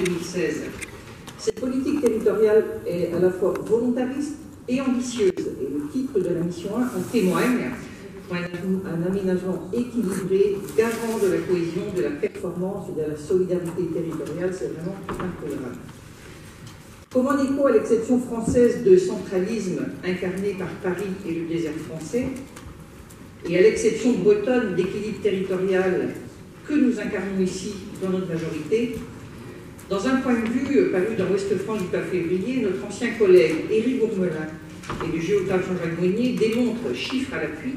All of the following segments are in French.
2016. Cette politique territoriale est à la fois volontariste et ambitieuse, et le titre de la mission 1 en témoigne, un aménagement équilibré, garant de la cohésion, de la performance et de la solidarité territoriale. C'est vraiment incroyable. Comme en écho à l'exception française de centralisme incarnée par Paris et le désert français, et à l'exception bretonne d'équilibre territorial que nous incarnons ici dans notre majorité, dans un point de vue paru dans Ouest France du 4 février, notre ancien collègue Éric Bourmelin et le géographe Jean-Jacques Monnier démontrent, chiffres à l'appui,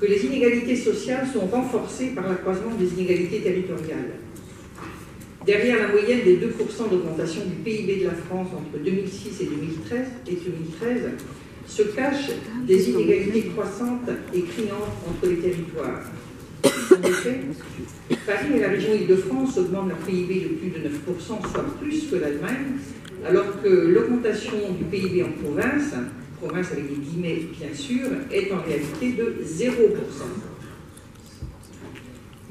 que les inégalités sociales sont renforcées par l'accroissement des inégalités territoriales. Derrière la moyenne des 2% d'augmentation du PIB de la France entre 2006 et 2013 se cachent des inégalités croissantes et criantes entre les territoires. En effet, Paris et la région Île-de-France augmentent leur PIB de plus de 9%, soit plus que l'Allemagne, alors que l'augmentation du PIB en province avec des guillemets bien sûr, est en réalité de 0%.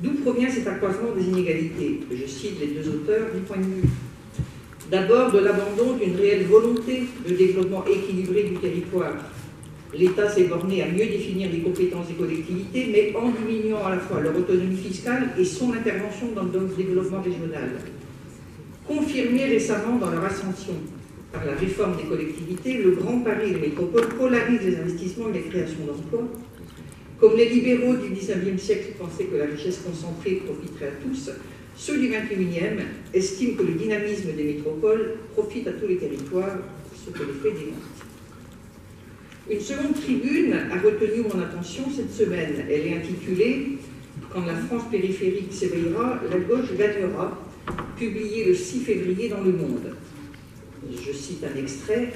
D'où provient cet accroissement des inégalités? Je cite les deux auteurs du point de vue. D'abord, de l'abandon d'une réelle volonté de développement équilibré du territoire. L'État s'est borné à mieux définir les compétences des collectivités, mais en diminuant à la fois leur autonomie fiscale et son intervention dans le développement régional. Confirmé récemment dans leur ascension par la réforme des collectivités, le Grand Paris et les métropoles polarisent les investissements et les créations d'emplois. Comme les libéraux du XIXe siècle pensaient que la richesse concentrée profiterait à tous, ceux du XXIe estiment que le dynamisme des métropoles profite à tous les territoires, ce que les faits démontrent. Une seconde tribune a retenu mon attention cette semaine. Elle est intitulée « Quand la France périphérique s'éveillera, la gauche gagnera », publiée le 6 février dans Le Monde. Je cite un extrait.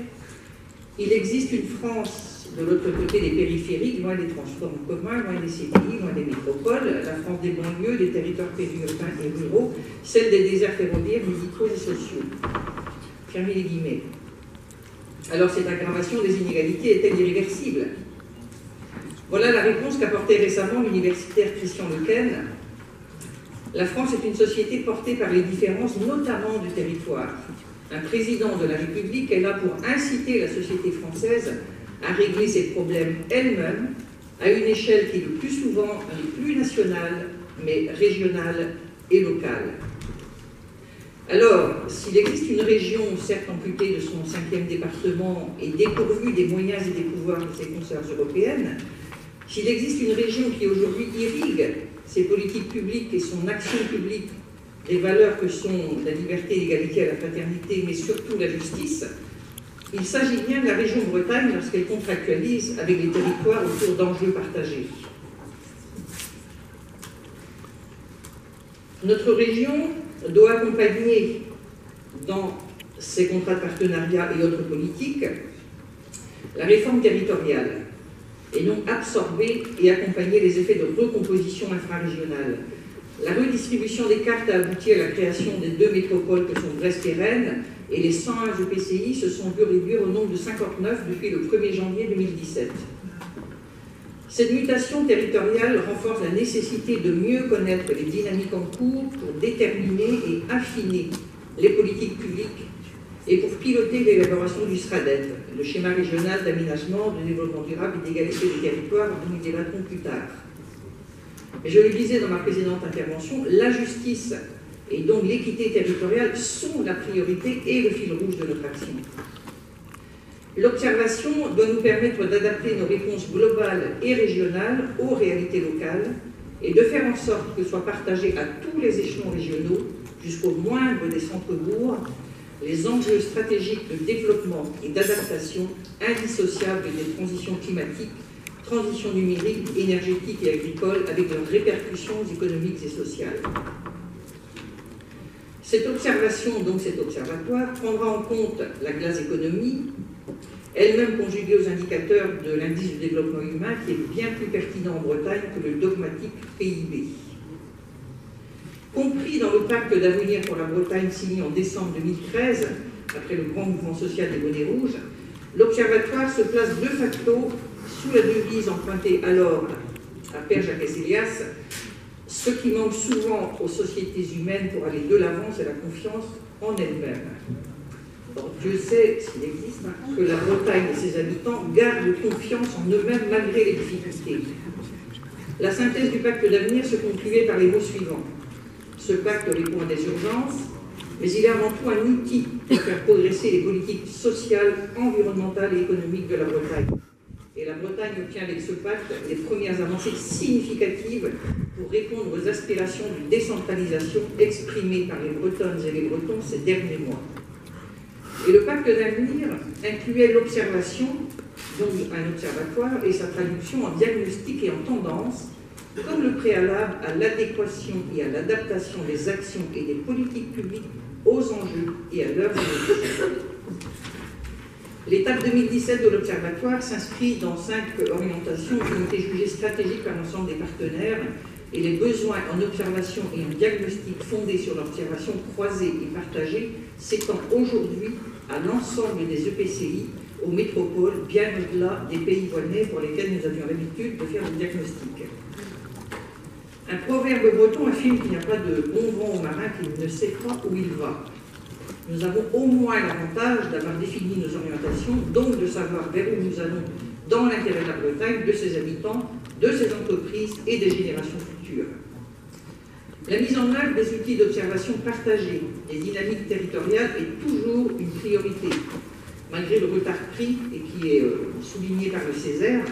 « Il existe une France de l'autre côté des périphériques, loin des transports en commun, loin des CPI, loin des métropoles, la France des banlieues, des territoires périurbains et ruraux, celle des déserts ferroviaires, musicaux et sociaux. » Fermez les guillemets. Alors cette aggravation des inégalités est-elle irréversible? Voilà la réponse qu'apportait récemment l'universitaire Christian Lequesne. La France est une société portée par les différences, notamment du territoire. Un président de la République est là pour inciter la société française à régler ses problèmes elle-même, à une échelle qui, le plus souvent, n'est plus nationale, mais régionale et locale. Alors, s'il existe une région, certes amputée de son 5e département et dépourvue des moyens et des pouvoirs de ses consoeurs européennes, s'il existe une région qui aujourd'hui irrigue ses politiques publiques et son action publique des valeurs que sont la liberté, l'égalité et la fraternité, mais surtout la justice, il s'agit bien de la région Bretagne lorsqu'elle contractualise avec les territoires autour d'enjeux partagés. Notre région doit accompagner dans ses contrats de partenariat et autres politiques la réforme territoriale et non absorber et accompagner les effets de recomposition infrarégionale. La redistribution des cartes a abouti à la création des 2 métropoles que sont Brest et Rennes, et les 101 EPCI se sont vus réduire au nombre de 59 depuis le 1er janvier 2017. Cette mutation territoriale renforce la nécessité de mieux connaître les dynamiques en cours pour déterminer et affiner les politiques publiques et pour piloter l'élaboration du SRADET, le schéma régional d'aménagement, de développement durable et d'égalité des territoires, dont nous débattrons plus tard. Mais je le disais dans ma précédente intervention, la justice et donc l'équité territoriale sont la priorité et le fil rouge de notre action. L'observation doit nous permettre d'adapter nos réponses globales et régionales aux réalités locales et de faire en sorte que soient partagés à tous les échelons régionaux, jusqu'au moindre des centres-bourgs, les enjeux stratégiques de développement et d'adaptation indissociables des transitions climatiques, transition numérique, énergétique et agricole, avec leurs répercussions économiques et sociales. Cette observation, donc cet observatoire, prendra en compte la classe économie, elle-même conjuguée aux indicateurs de l'indice du développement humain, qui est bien plus pertinent en Bretagne que le dogmatique PIB. Compris dans le pacte d'avenir pour la Bretagne signé en décembre 2013, après le grand mouvement social des bonnets rouges, l'Observatoire se place de facto sous la devise empruntée alors à Père Jacques Elias, Ce qui manque souvent aux sociétés humaines pour aller de l'avant, c'est la confiance en elles-mêmes. Dieu sait, s'il existe, que la Bretagne et ses habitants gardent confiance en eux-mêmes malgré les difficultés. La synthèse du pacte d'avenir se concluait par les mots suivants. Ce pacte répond à des urgences, mais il est avant tout un outil pour faire progresser les politiques sociales, environnementales et économiques de la Bretagne. Et la Bretagne obtient avec ce pacte les premières avancées significatives pour répondre aux aspirations de décentralisation exprimées par les Bretonnes et les Bretons ces derniers mois. Et le pacte d'avenir incluait l'observation, donc un observatoire, et sa traduction en diagnostic et en tendance, comme le préalable à l'adéquation et à l'adaptation des actions et des politiques publiques aux enjeux et à leurs évolutions. L'étape 2017 de l'Observatoire s'inscrit dans 5 orientations qui ont été jugées stratégiques par l'ensemble des partenaires, et les besoins en observation et en diagnostic fondés sur l'observation croisée et partagée s'étendent aujourd'hui à l'ensemble des EPCI, aux métropoles, bien au-delà des pays voisins pour lesquels nous avions l'habitude de faire le diagnostic. Un proverbe breton affirme qu'il n'y a pas de bon vent au marin qui ne sait pas où il va. Nous avons au moins l'avantage d'avoir défini nos orientations, donc de savoir vers où nous allons dans l'intérêt de la Bretagne, de ses habitants, de ses entreprises et des générations futures. La mise en œuvre des outils d'observation partagés, des dynamiques territoriales est toujours une priorité. Malgré le retard pris, et qui est souligné par le Césaire,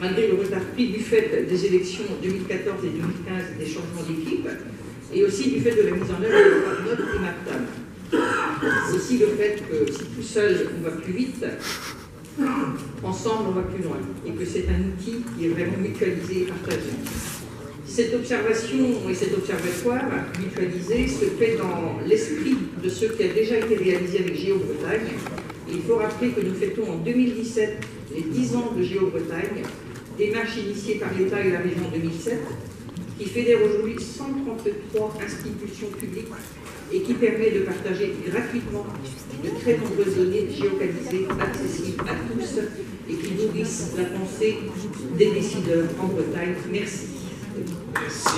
malgré le retard pris du fait des élections 2014 et 2015 des changements d'équipe, et aussi du fait de la mise en œuvre de la note primatale. Aussi le fait que si tout seul on va plus vite, ensemble on va plus loin, et que c'est un outil qui est vraiment mutualisé et partagé. Cette observation et cet observatoire mutualisé se fait dans l'esprit de ce qui a déjà été réalisé avec Géo-Bretagne. Il faut rappeler que nous fêtons en 2017 les 10 ans de Géo-Bretagne, démarche initiée par l'État et la région en 2007, qui fédère aujourd'hui 133 institutions publiques et qui permet de partager gratuitement de très nombreuses données géolocalisées, accessibles à tous et qui nourrissent la pensée des décideurs en Bretagne. Merci. Merci.